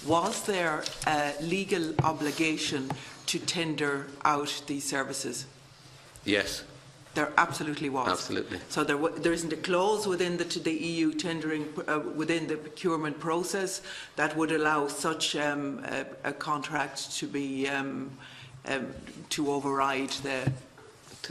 was there a legal obligation to tender out these services? Yes. There absolutely was. Absolutely. So there isn't a clause within the EU tendering, within the procurement process, that would allow such a contract to be to override the.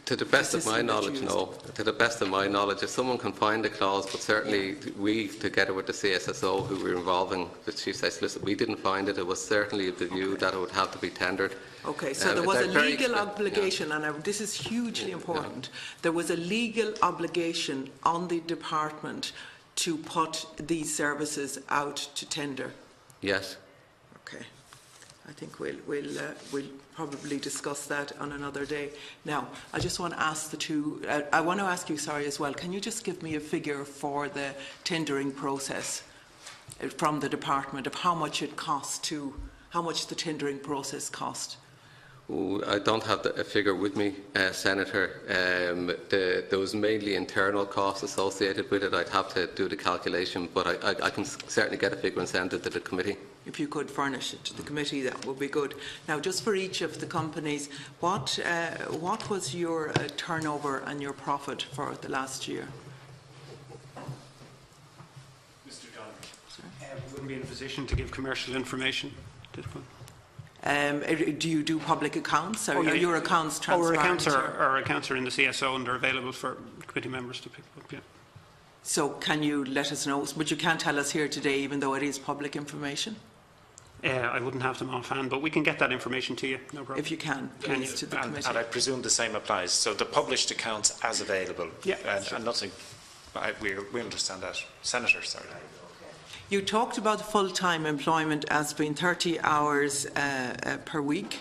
To the best of my knowledge, no. To the best of my knowledge, if someone can find a clause, but certainly we, together with the CSSO, who were involving the Chief Solicitor, we didn't find it. It was certainly of the view that it would have to be tendered. Okay, so there was a legal obligation, and this is hugely important. There was a legal obligation on the department to put these services out to tender. Yes. Okay, I think we'll probably discuss that on another day. Now, I just want to ask the two. I want to ask you, sorry, as well. Can you just give me a figure for the tendering process from the department of how much it cost to, how much the tendering process cost? I don't have a figure with me, Senator. There was mainly internal costs associated with it. I'd have to do the calculation, but I can certainly get a figure and send it to the committee. If you could furnish it to the committee, that would be good. Now, just for each of the companies, what was your turnover and your profit for the last year? Mr. Conway, we wouldn't be in a position to give commercial information at this point. Do you do public accounts, or are your accounts transparent? Our accounts are in the CSO and they're available for committee members to pick up. Yeah. So can you let us know? But you can't tell us here today, even though it is public information. I wouldn't have them offhand, but we can get that information to you. No problem. If you can, please, to the committee. And I presume the same applies. So the published accounts as available. Yeah. And nothing. We understand that, Senator. Sorry. You talked about full-time employment as being 30 hours per week,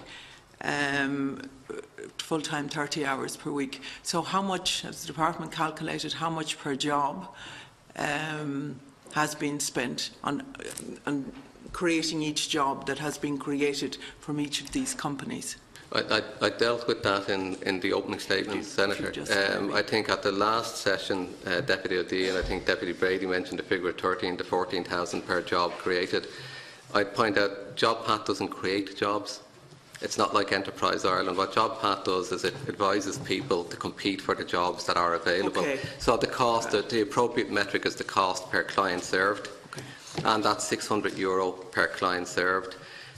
full-time 30 hours per week. So how much, has the department calculated how much per job has been spent on creating each job that has been created from each of these companies? I dealt with that in the opening statement, Senator. I think at the last session, Deputy O'Dea and I think Deputy Brady mentioned a figure of 13,000 to 14,000 per job created. I'd point out JobPath doesn't create jobs. It's not like Enterprise Ireland. What JobPath does is it advises people to compete for the jobs that are available. Okay. So the cost, the appropriate metric is the cost per client served, okay, and that's €600 per client served.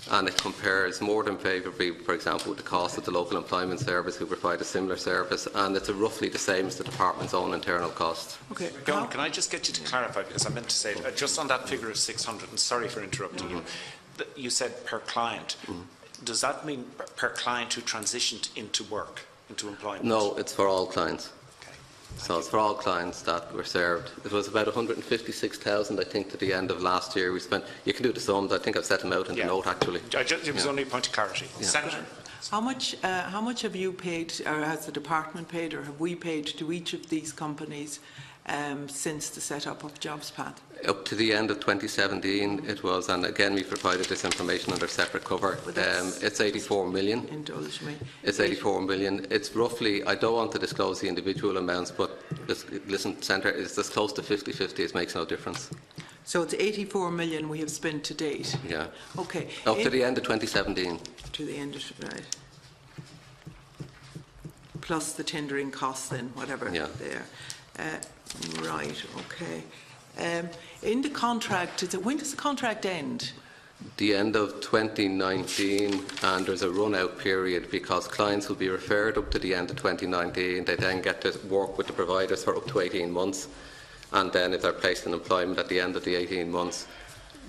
And it compares more than favourably, for example, with the cost of the local employment service who provide a similar service, and it's roughly the same as the department's own internal cost. Okay. John, can I just get you to clarify, because I meant to say, just on that figure of 600, and sorry for interrupting you, you said per client. Does that mean per client who transitioned into work, into employment? No, it's for all clients. So it's for all clients that were served. It was about 156,000, I think, to the end of last year. We spent. You can do the sums. I think I've set them out in the note, actually. It was only a point of clarity. Yeah. Senator. How much have you paid, or has the department paid, or have we paid to each of these companies since the set-up of JobsPath? Up to the end of 2017, it was, and again we provided this information under separate cover. It's 84 million. Indulge me. It's 84 million. It's roughly, I don't want to disclose the individual amounts, but listen, Senator, it's as close to 50-50 as makes no difference. So it's 84 million we have spent to date? Yeah. Okay. Up to the end of 2017. To the end of, right. Plus the tendering costs then, whatever they are. Right, okay. In the contract, when does the contract end? The end of 2019, and there's a run-out period because clients will be referred up to the end of 2019. They then get to work with the providers for up to 18 months, and then if they're placed in employment at the end of the 18 months,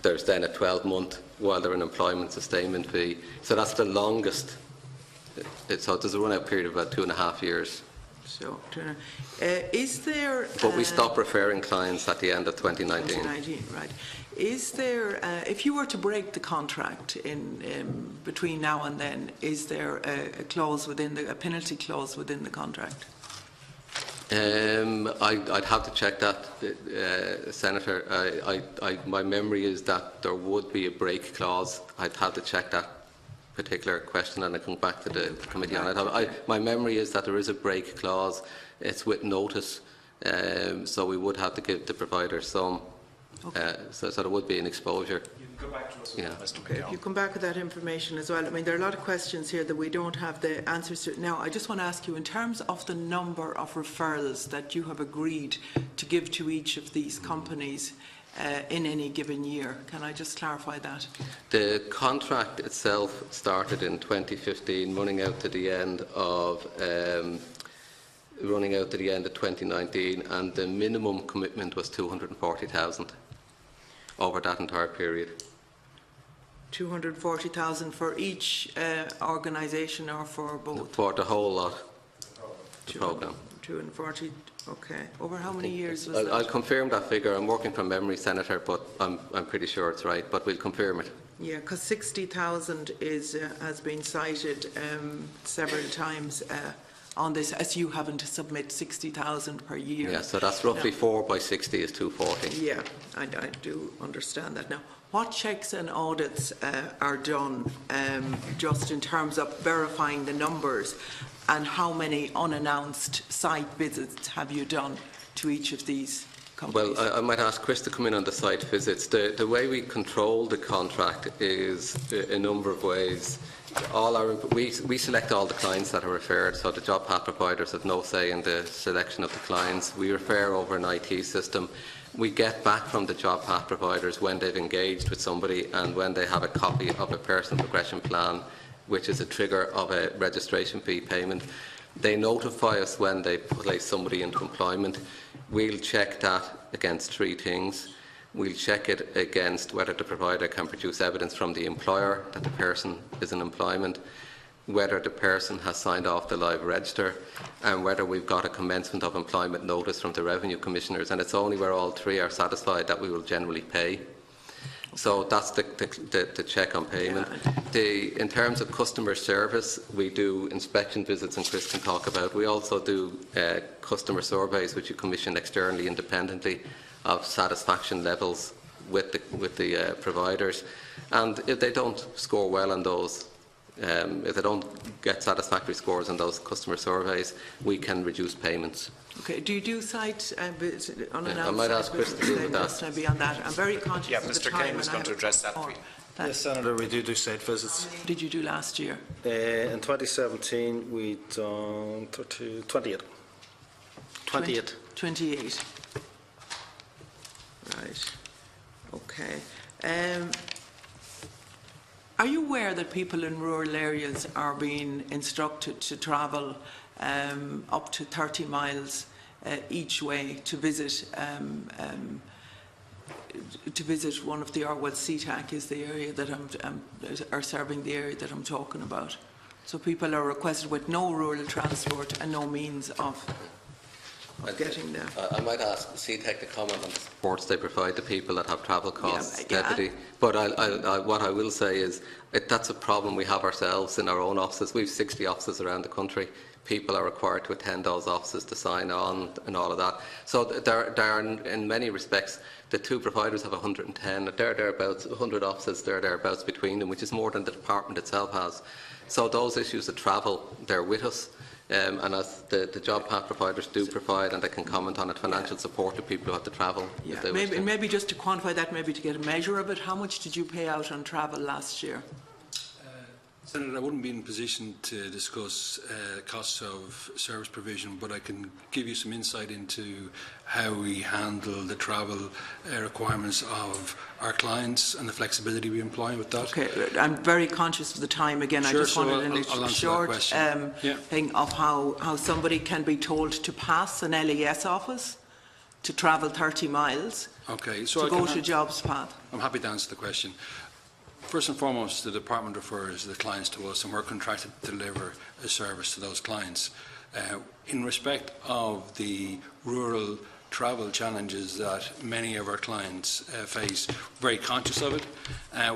there's then a 12-month while they're in employment sustainment fee. So that's the longest. So there's a run-out period of about 2.5 years. So, is there... But we stop referring clients at the end of 2019. 2019, right. Is there, if you were to break the contract in between now and then, is there a clause within a penalty clause within the contract? I'd have to check that, Senator. My memory is that there would be a break clause. I'd have to check that particular question and I come back to the committee on it. My memory is that there is a break clause. It's with notice, so we would have to give the provider some Okay. So there would be an exposure. You can go back to us with that, Mr. Okay, if you come back with that information as well. I mean, there are a lot of questions here that we don't have the answers to. Now, I just want to ask you, in terms of the number of referrals that you have agreed to give to each of these companies in any given year, can I just clarify that? The contract itself started in 2015, running out to the end of 2019, and the minimum commitment was 240,000 over that entire period. 240,000 for each organisation, or for both? For the whole lot, the programme. 240, okay. Over how many years was that? I'll confirm that figure. I'm working from memory, Senator, but I'm pretty sure it's right, but we'll confirm it. Yeah, because 60,000 has been cited several times on this, as you having to submit 60,000 per year. Yeah, so that's roughly now, 4 by 60 is 240. Yeah, I do understand that. Now, what checks and audits are done just in terms of verifying the numbers, and how many unannounced site visits have you done to each of these companies? Well, I might ask Chris to come in on the site visits. The way we control the contract is a number of ways. We select all the clients that are referred, so the JobPath providers have no say in the selection of the clients. We refer over an IT system. We get back from the JobPath providers when they've engaged with somebody and when they have a copy of a personal progression plan, which is a trigger of a registration fee payment. They notify us when they place somebody into employment. We'll check that against 3 things. We'll check it against whether the provider can produce evidence from the employer that the person is in employment, whether the person has signed off the live register, and whether we've got a commencement of employment notice from the Revenue Commissioners. And it's only where all 3 are satisfied that we will generally pay. So that's the check on payment. In terms of customer service, we do inspection visits, and Chris can talk about. We also do customer surveys, which you commission externally, independently, of satisfaction levels with the providers. And if they don't score well on those, if they don't get satisfactory scores on those customer surveys, we can reduce payments. Okay. Do you do site unannounced? I might ask Chris to deal with that. Beyond that, I'm very conscious of the Mr. time. Kane is going to address that for you. Yes, Senator, we do site visits. What did you do last year? In 2017, we done 28. 28. 28. Right. Okay. Are you aware that people in rural areas are being instructed to travel up to 30 miles each way to visit one of the, well, Seetec is the area that are serving the area that I'm talking about. So people are requested with no rural transport and no means of getting there. I might ask Seetec to comment on the supports they provide to people that have travel costs, Yeah. Deputy. But what I will say is that's a problem we have ourselves in our own offices. We have 60 offices around the country. People are required to attend those offices to sign on and all of that. So there are, in many respects, the 2 providers have 110. They're thereabouts, 100 offices, they're thereabouts between them, which is more than the department itself has. So those issues of travel, they're with us. And as the JobPath providers do provide, and they can comment on it, financial support to people who have to travel. Yeah. Maybe just to quantify that, maybe to get a measure of it, how much did you pay out on travel last year? Senator, I wouldn't be in a position to discuss costs of service provision, but I can give you some insight into how we handle the travel requirements of our clients and the flexibility we employ with that. Okay, I'm very conscious of the time again. Sure, I just wanted a short thing of how somebody can be told to pass an LES office to travel 30 miles to go to JobsPath. I'm happy to answer the question. First and foremost, the department refers the clients to us, and we're contracted to deliver a service to those clients. In respect of the rural travel challenges that many of our clients face, very conscious of it.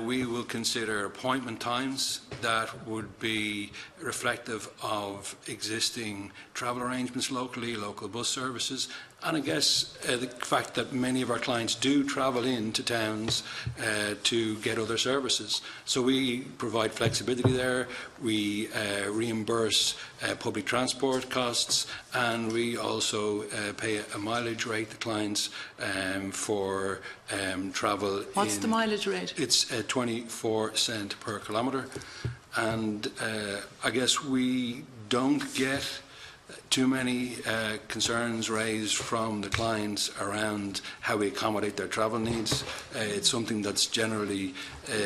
We will consider appointment times that would be reflective of existing travel arrangements locally, local bus services, and I guess the fact that many of our clients do travel into towns to get other services. So we provide flexibility there, we reimburse public transport costs, and we also pay a mileage rate to clients for travel. What's the mileage rate? It's 24 cent per kilometre, and I guess we don't get too many concerns raised from the clients around how we accommodate their travel needs. It's something that's generally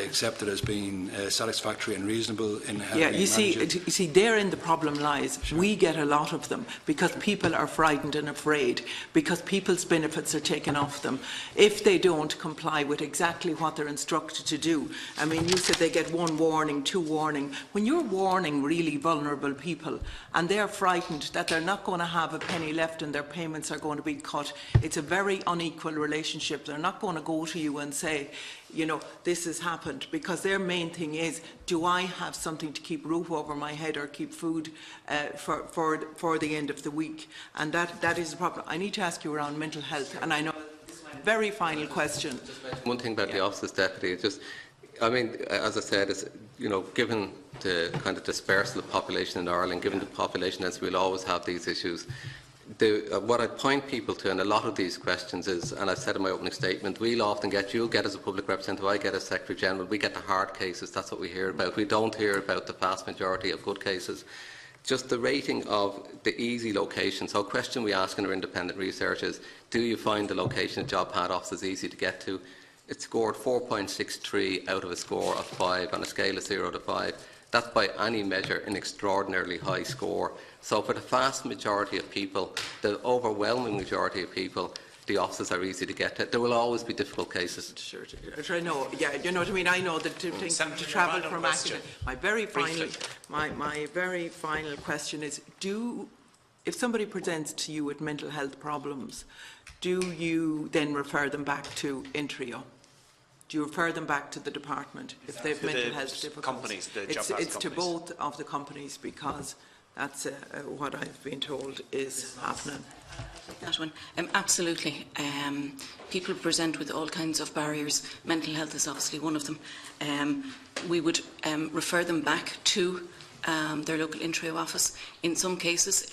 accepted as being satisfactory and reasonable in how we manage it. You see, therein the problem lies. Sure. We get a lot of them because people are frightened and afraid, because people's benefits are taken off them if they don't comply with exactly what they're instructed to do. I mean, you said they get 1 warning, 2 warning. When you're warning really vulnerable people and they're frightened that they're not going to have a penny left and their payments are going to be cut, it's a very unequal relationship. They're not going to go to you and say, you know, this has happened, because their main thing is, do I have something to keep roof over my head or keep food for the end of the week? And that is a problem. I need to ask you around mental health, and I know this is my very final question. One thing about the office's deputy, it's just, I mean, as I said, is, you know, given the kind of dispersal of population in Ireland, given the population density, we'll always have these issues. What I point people to in a lot of these questions is, and I said in my opening statement, we'll often get, you'll get as a public representative, I get as Secretary General, we get the hard cases, that's what we hear about. We don't hear about the vast majority of good cases. Just the rating of the easy location. So a question we ask in our independent research is, do you find the location of JobPath offices easy to get to? It scored 4.63 out of a score of 5 on a scale of 0 to 5. That's by any measure an extraordinarily high score. So for the vast majority of people, the overwhelming majority of people, the offices are easy to get to. There will always be difficult cases. Sure, I know. Yeah, you know what I mean. I know that to travel from accident. My very final question is: if somebody presents to you with mental health problems, do you then refer them back to Intrio? Do you refer them back to the department if they have mental health difficulties? It's to both of the companies, because that's what I've been told is happening. That one, absolutely. People present with all kinds of barriers. Mental health is obviously one of them. We would refer them back to their local Intrio office. In some cases,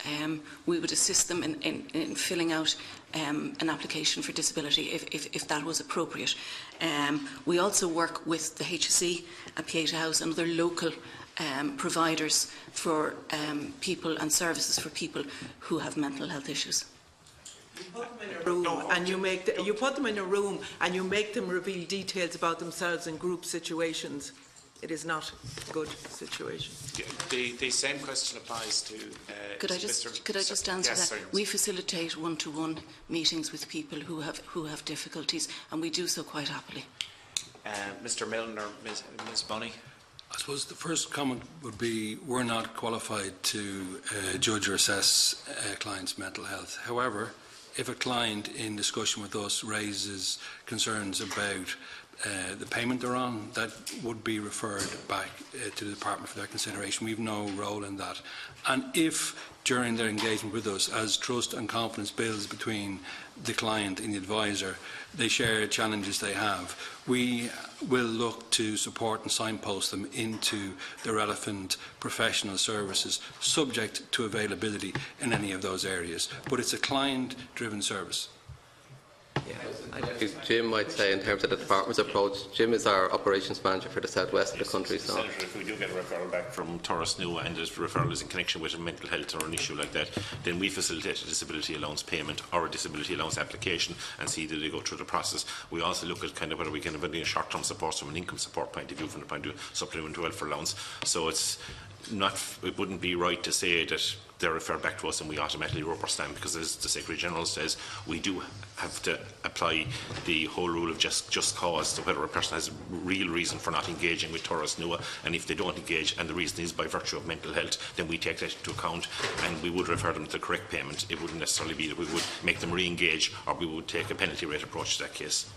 we would assist them in filling out an application for disability if that was appropriate. We also work with the HSE, Pieta House and other local providers for people and services for people who have mental health issues. You put them in a room and you put them in a room and you make them reveal details about themselves in group situations. It is not a good situation. The same question applies to. Could I just answer that? Sorry. We facilitate one-to-one meetings with people who have difficulties, and we do so quite happily. Mr. Milne or Ms. Bunny. I suppose the first comment would be, we're not qualified to judge or assess a client's mental health. However, if a client in discussion with us raises concerns about the payment they're on, that would be referred back to the department for their consideration. We have no role in that. And if during their engagement with us, as trust and confidence builds between the client and the advisor, they share challenges they have, we will look to support and signpost them into the relevant professional services, subject to availability in any of those areas. But it's a client-driven service. Jim might say, in terms of the department's approach, Jim is our operations manager for the southwest of the country. So, Senator, if we do get a referral back from Turas Nua and the referral is in connection with a mental health or an issue like that, then we facilitate a disability allowance payment or a disability allowance application and see that they go through the process. We also look at kind of whether we can have any short-term support from an income support point of view, from the point of view of supplementary welfare allowance. So it wouldn't be right to say that they're referred back to us and we automatically rubber stamp, because as the Secretary General says, we do have to apply the whole rule of just cause to whether a person has real reason for not engaging with Turas Nua, and if they don't engage and the reason is by virtue of mental health, then we take that into account and we would refer them to the correct payment. It wouldn't necessarily be that we would make them re-engage or we would take a penalty rate approach to that case.